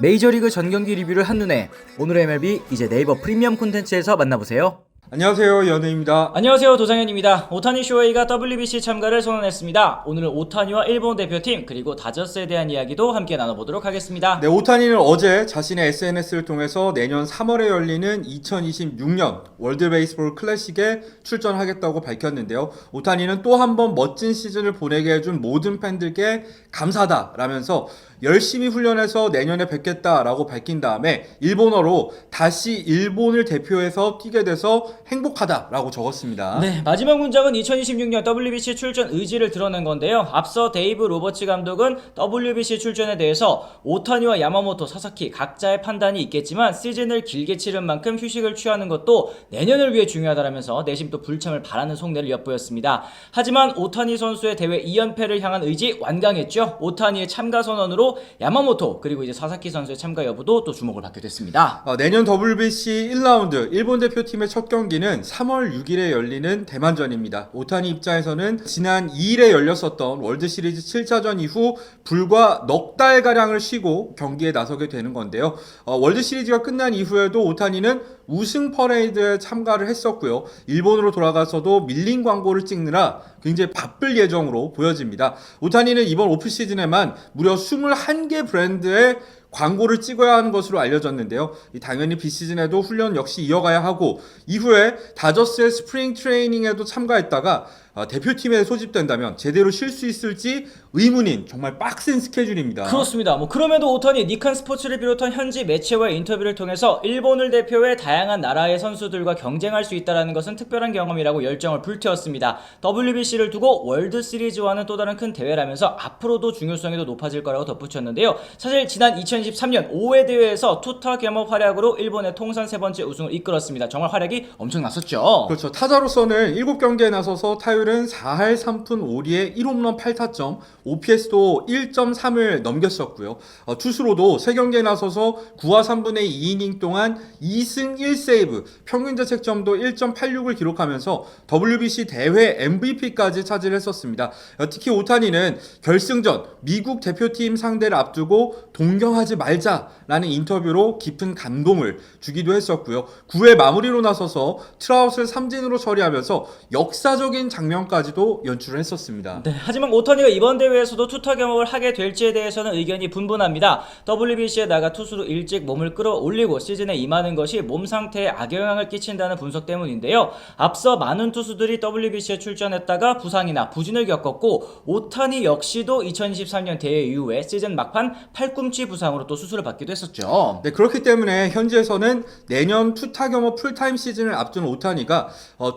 메이저리그 전경기 리뷰를 한눈에 오늘의 MLB 이제 네이버 프리미엄 콘텐츠에서 만나보세요. 안녕하세요, 연우입니다. 안녕하세요, 도상현입니다. 오타니 쇼헤이가 WBC 참가를 선언했습니다. 오늘은 오타니와 일본 대표팀 그리고 다저스에 대한 이야기도 함께 나눠보도록 하겠습니다. 네, 오타니는 어제 자신의 SNS를 통해서 내년 3월에 열리는 2026년 월드 베이스볼 클래식에 출전하겠다고 밝혔는데요. 오타니는 또 한 번 멋진 시즌을 보내게 해준 모든 팬들께 감사하다라면서 열심히 훈련해서 내년에 뵙겠다라고 밝힌 다음에 일본어로 다시 일본을 대표해서 뛰게 돼서 행복하다라고 적었습니다. 네, 마지막 문장은 2026년 WBC 출전 의지를 드러낸 건데요. 앞서 데이브 로버츠 감독은 WBC 출전에 대해서 오타니와 야마모토, 사사키 각자의 판단이 있겠지만 시즌을 길게 치른 만큼 휴식을 취하는 것도 내년을 위해 중요하다라면서 내심 또 불참을 바라는 속내를 엿보였습니다. 하지만 오타니 선수의 대회 2연패를 향한 의지 완강했죠. 오타니의 참가 선언으로 야마모토 그리고 이제 사사키 선수의 참가 여부도 또 주목을 받게 됐습니다. 내년 WBC 1라운드 일본 대표팀의 첫 경기는 3월 6일에 열리는 대만전입니다. 오타니 입장에서는 지난 2일에 열렸었던 월드시리즈 7차전 이후 불과 넉 달가량을 쉬고 경기에 나서게 되는 건데요. 월드시리즈가 끝난 이후에도 오타니는 우승 퍼레이드에 참가를 했었고요. 일본으로 돌아가서도 밀린 광고를 찍느라 굉장히 바쁠 예정으로 보여집니다. 오타니는 이번 오프시즌에만 무려 21개 브랜드의 광고를 찍어야 하는 것으로 알려졌는데요. 당연히 비시즌에도 훈련 역시 이어가야 하고 이후에 다저스의 스프링 트레이닝에도 참가했다가 대표팀에 소집된다면 제대로 쉴 수 있을지 의문인 정말 빡센 스케줄입니다. 그렇습니다. 그럼에도 오타니 니칸 스포츠를 비롯한 현지 매체와의 인터뷰를 통해서 일본을 대표해 다양한 나라의 선수들과 경쟁할 수 있다는 것은 특별한 경험이라고 열정을 불태웠습니다. WBC를 두고 월드 시리즈와는 또 다른 큰 대회라면서 앞으로도 중요성이 더 높아질 거라고 덧붙였는데요. 사실 지난 2013년 5회 대회에서 투타 겸업 활약으로 일본의 통산 3번째 우승을 이끌었습니다. 정말 활약이 엄청났었죠. 그렇죠. 타자로서는 7경기에 나서서 타율은 4할 3푼 5리에 1홈런 8타점, OPS도 1.3을 넘겼었고요. 투수로도 3경기에 나서서 9와 3분의 2이닝 동안 2승 1세이브, 평균 자책점도 1.86을 기록하면서 WBC 대회 MVP까지 차지했었습니다. 특히 오타니는 결승전 미국 대표팀 상대를 앞두고 동경하지 말자라는 인터뷰로 깊은 감동을 주기도 했었고요. 9회 마무리로 나서서 트라웃을 삼진으로 처리하면서 역사적인 장면까지도 연출을 했었습니다. 네, 하지만 오타니가 이번 대회에서도 투타 겸업을 하게 될지에 대해서는 의견이 분분합니다. WBC에 나가 투수로 일찍 몸을 끌어올리고 시즌에 임하는 것이 몸 상태에 악영향을 끼친다는 분석 때문인데요. 앞서 많은 투수들이 WBC에 출전했다가 부상이나 부진을 겪었고 오타니 역시도 2023년 대회 이후에 시즌 막판 팔꿈치 부상으로 또 수술을 받기도 했었죠. 네, 그렇기 때문에 현지에서는 내년 투타 겸업 풀타임 시즌을 앞둔 오타니가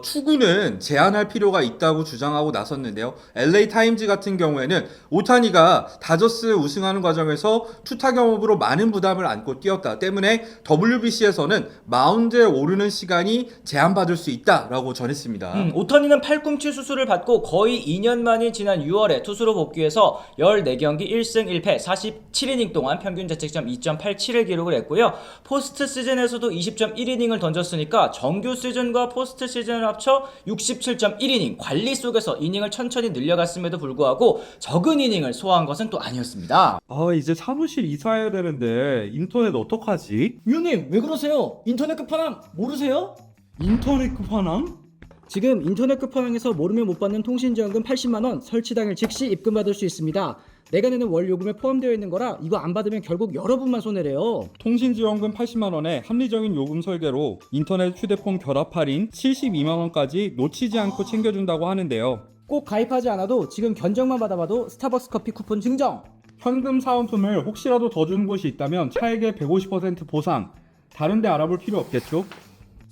투구는 제한할 필요가 있다고 주장하고 나섰는데요. LA 타임즈 같은 경우에는 오타니가 다저스 우승하는 과정에서 투타 겸업으로 많은 부담을 안고 뛰었다 때문에 WBC에서는 마운드에 오르는 시간이 제한받을 수 있다라고 전했습니다. 오타니는 팔꿈치 수술을 받고 거의 2년 만인 지난 6월에 투수로 복귀해서 14경기 1승 1패 47이닝 동안 평균 자책점 2.87을 기록을 했고요. 포스트 시즌에서도 20.1이닝을 던졌으니까 정규 시즌과 포스트 시즌을 합쳐 67.1이닝, 관리 속에서 이닝을 천천히 늘려갔음에도 불구하고 적은 이닝을 소화한 것은 또 아니었습니다. 이제 사무실 이사해야 되는데 인터넷 어떡하지? 위원님 왜 그러세요? 인터넷 끝판왕 모르세요? 인터넷 끝판왕? 지금 인터넷 끝판왕에서 모르면 못 받는 통신지원금 80만원 설치 당일 즉시 입금받을 수 있습니다. 내가 내는 월 요금에 포함되어 있는 거라 이거 안 받으면 결국 여러분만 손해래요. 통신지원금 80만원에 합리적인 요금 설계로 인터넷 휴대폰 결합 할인 72만원까지 놓치지 않고 챙겨준다고 하는데요. 꼭 가입하지 않아도 지금 견적만 받아봐도 스타벅스 커피 쿠폰 증정! 현금 사은품을 혹시라도 더 주는 곳이 있다면 차액의 150% 보상. 다른 데 알아볼 필요 없겠죠?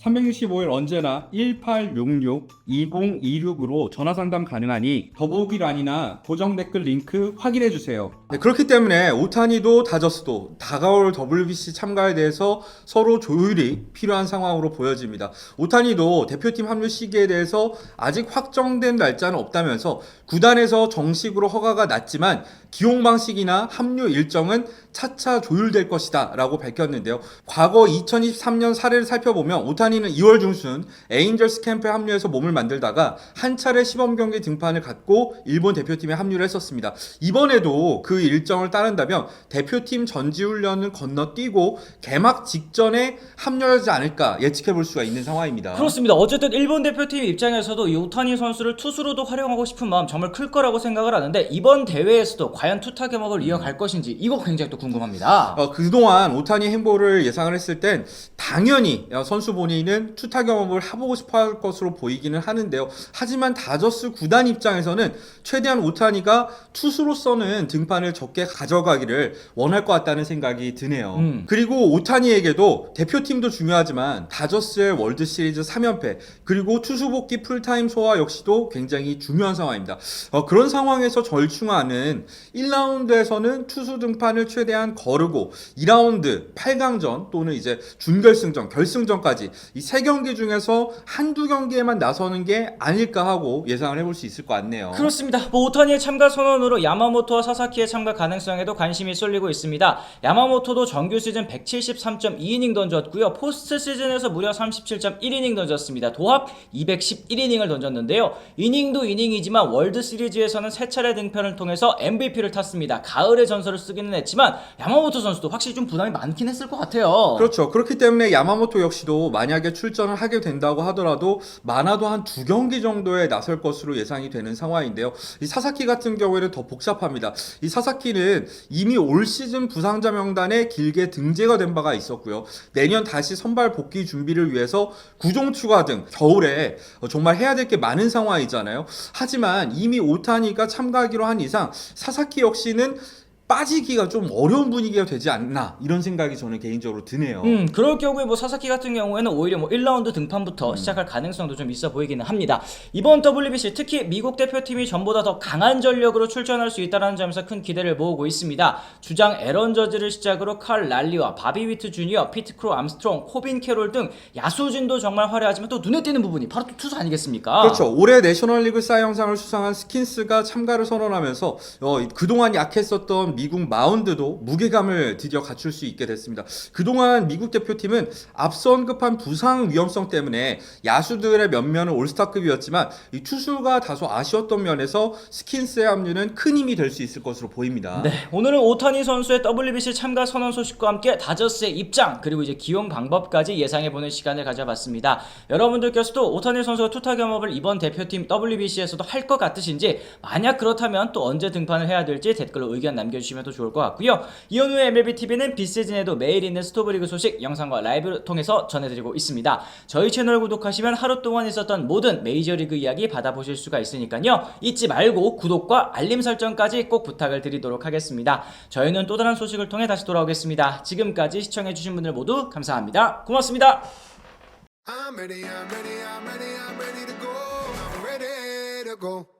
365일 언제나 1866-2026으로 전화상담 가능하니 더보기란이나 고정 댓글 링크 확인해주세요. 네, 그렇기 때문에 오타니도 다저스도 다가올 WBC 참가에 대해서 서로 조율이 필요한 상황으로 보여집니다. 오타니도 대표팀 합류 시기에 대해서 아직 확정된 날짜는 없다면서 구단에서 정식으로 허가가 났지만 기용 방식이나 합류 일정은 차차 조율될 것이다 라고 밝혔는데요. 과거 2023년 사례를 살펴보면 오타니는 2월 중순 에인절스 캠프에 합류해서 몸을 만들다가 한 차례 시범 경기 등판을 갖고 일본 대표팀에 합류를 했었습니다. 이번에도 그 일정을 따른다면 대표팀 전지훈련을 건너뛰고 개막 직전에 합류하지 않을까 예측해 볼 수가 있는 상황입니다. 그렇습니다. 어쨌든 일본 대표팀 입장에서도 이 오타니 선수를 투수로도 활용하고 싶은 마음 정말 클 거라고 생각을 하는데 이번 대회에서도 과연 투타 겸업을 이어갈 것인지 이거 굉장히 또 궁금합니다. 그동안 오타니 행보를 예상을 했을 땐 당연히 선수 본인은 투타 경험을 해보고 싶어 할 것으로 보이기는 하는데요. 하지만 다저스 구단 입장에서는 최대한 오타니가 투수로서는 등판을 적게 가져가기를 원할 것 같다는 생각이 드네요. 그리고 오타니에게도 대표팀도 중요하지만 다저스의 월드시리즈 3연패 그리고 투수 복귀 풀타임 소화 역시도 굉장히 중요한 상황입니다. 그런 상황에서 절충하는 1라운드에서는 투수 등판을 최대한 거르고 2라운드 8강전 또는 이제 준결승전, 결승전까지 이 3경기 중에서 한두 경기에만 나서는 게 아닐까 하고 예상을 해볼 수 있을 것 같네요. 그렇습니다. 오타니의 참가 선언으로 야마모토와 사사키의 참가 가능성에도 관심이 쏠리고 있습니다. 야마모토도 정규 시즌 173.2이닝 던졌고요. 포스트 시즌에서 무려 37.1이닝 던졌습니다. 도합 211이닝을 던졌는데요. 이닝도 이닝이지만 월드 시리즈에서는 3차례 등판을 통해서 MVP를 탔습니다. 가을의 전설을 쓰기는 했지만 야마모토 선수도 확실히 좀 부담이 많긴 했을 것 같아요. 그렇죠. 그렇기 때문에 야마모토 역시도 만약에 출전을 하게 된다고 하더라도 많아도 한 2경기 정도에 나설 것으로 예상이 되는 상황인데요. 이 사사키 같은 경우에는 더 복잡합니다. 이 사사키는 이미 올 시즌 부상자 명단에 길게 등재가 된 바가 있었고요. 내년 다시 선발 복귀 준비를 위해서 구종 추가 등 겨울에 정말 해야 될 게 많은 상황이잖아요. 하지만 이미 오타니가 참가하기로 한 이상 사사키 역시는 빠지기가 좀 어려운 분위기가 되지 않나 이런 생각이 저는 개인적으로 드네요. 그럴 경우에 뭐 사사키 같은 경우에는 오히려 뭐 1라운드 등판부터 시작할 가능성도 좀 있어 보이기는 합니다. 이번 WBC 특히 미국 대표팀이 전보다 더 강한 전력으로 출전할 수 있다는 점에서 큰 기대를 모으고 있습니다. 주장 에런 저지를 시작으로 칼 랄리와 바비 위트 주니어, 피트 크로 암스트롱, 코빈 캐롤 등 야수진도 정말 화려하지만 또 눈에 띄는 부분이 바로 또 투수 아니겠습니까? 그렇죠. 올해 내셔널리그 사 영상을 수상한 스킨스가 참가를 선언하면서 그동안 약했었던 미국 마운드도 무게감을 드디어 갖출 수 있게 됐습니다. 그동안 미국 대표팀은 앞서 언급한 부상 위험성 때문에 야수들의 면면은 올스타급이었지만 이 투수가 다소 아쉬웠던 면에서 스킨스의 합류는 큰 힘이 될 수 있을 것으로 보입니다. 네, 오늘은 오타니 선수의 WBC 참가 선언 소식과 함께 다저스의 입장 그리고 이제 기용 방법까지 예상해보는 시간을 가져봤습니다. 여러분들께서도 오타니 선수가 투타 겸업을 이번 대표팀 WBC에서도 할 것 같으신지 만약 그렇다면 또 언제 등판을 해야 될지 댓글로 의견 남겨주시면 도 좋을 것 같고요. 이현우의 MLBTV는 비시즌에도 매일 있는 스토브리그 소식 영상과 라이브를 통해서 전해드리고 있습니다. 저희 채널 구독하시면 하루 동안 있었던 모든 메이저리그 이야기 받아보실 수가 있으니까요. 잊지 말고 구독과 알림 설정까지 꼭 부탁을 드리도록 하겠습니다. 저희는 또 다른 소식을 통해 다시 돌아오겠습니다. 지금까지 시청해주신 분들 모두 감사합니다. 고맙습니다. I'm ready to go. I'm ready to go.